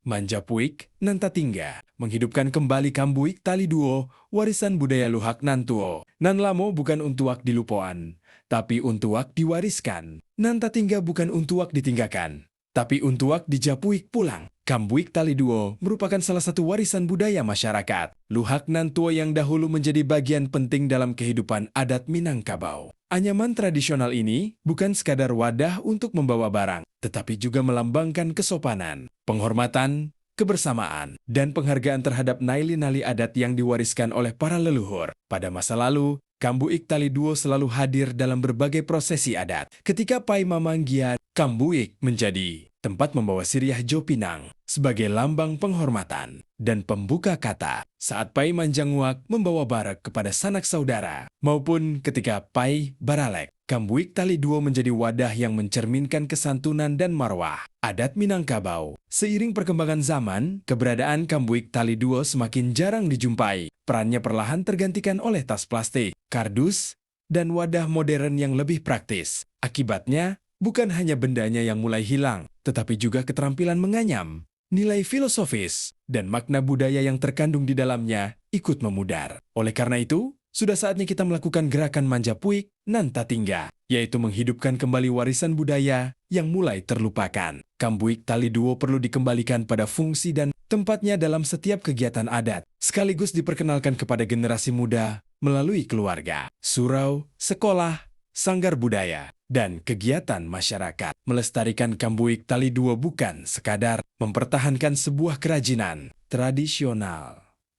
Manjapuik Nantatingga menghidupkan kembali Kambuik Tali Duo, warisan budaya Luhak Nan Tuo. Nan Lamo bukan untuak dilupoan, tapi untuak diwariskan. Nantatingga bukan untuak ditinggalkan, tapi untuak dijapuik pulang. Kambuik Tali Duo merupakan salah satu warisan budaya masyarakat Luhak Nan Tuo yang dahulu menjadi bagian penting dalam kehidupan adat Minangkabau. Anyaman tradisional ini bukan sekadar wadah untuk membawa barang, tetapi juga melambangkan kesopanan, penghormatan, kebersamaan, dan penghargaan terhadap nilai-nilai adat yang diwariskan oleh para leluhur. Pada masa lalu, Kambuik Tali Duo selalu hadir dalam berbagai prosesi adat. Ketika Pai Mamanggia, Kambuik menjadi tempat membawa siriah Jopinang sebagai lambang penghormatan dan pembuka kata saat Pai Manjanguak membawa barak kepada sanak saudara, maupun ketika Pai Baralek. Kambuik Tali Duo menjadi wadah yang mencerminkan kesantunan dan marwah adat Minangkabau. Seiring perkembangan zaman, keberadaan Kambuik Tali Duo semakin jarang dijumpai. Perannya perlahan tergantikan oleh tas plastik, kardus, dan wadah modern yang lebih praktis. Akibatnya, bukan hanya bendanya yang mulai hilang, tetapi juga keterampilan menganyam. Nilai filosofis dan makna budaya yang terkandung di dalamnya ikut memudar. Oleh karena itu, sudah saatnya kita melakukan gerakan Manjapuik Nantatingga, yaitu menghidupkan kembali warisan budaya yang mulai terlupakan. Kambuik Tali Duo perlu dikembalikan pada fungsi dan tempatnya dalam setiap kegiatan adat, sekaligus diperkenalkan kepada generasi muda melalui keluarga, surau, sekolah, sanggar budaya, dan kegiatan masyarakat. Melestarikan Kambuik Tali Duo bukan sekadar mempertahankan sebuah kerajinan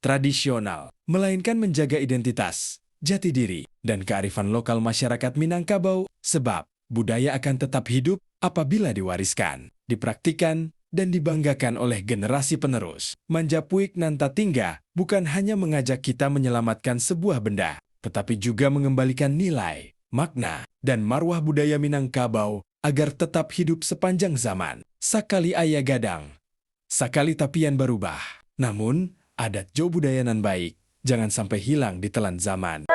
tradisional, melainkan menjaga identitas, jati diri, dan kearifan lokal masyarakat Minangkabau, sebab budaya akan tetap hidup apabila diwariskan, dipraktikkan, dan dibanggakan oleh generasi penerus. Manjapuik Nantatingga bukan hanya mengajak kita menyelamatkan sebuah benda, tetapi juga mengembalikan nilai, makna, dan marwah budaya Minangkabau agar tetap hidup sepanjang zaman. Sakali aya gadang, sakali tapian berubah. Namun, adat jo budaya nan baik jangan sampai hilang di telan zaman.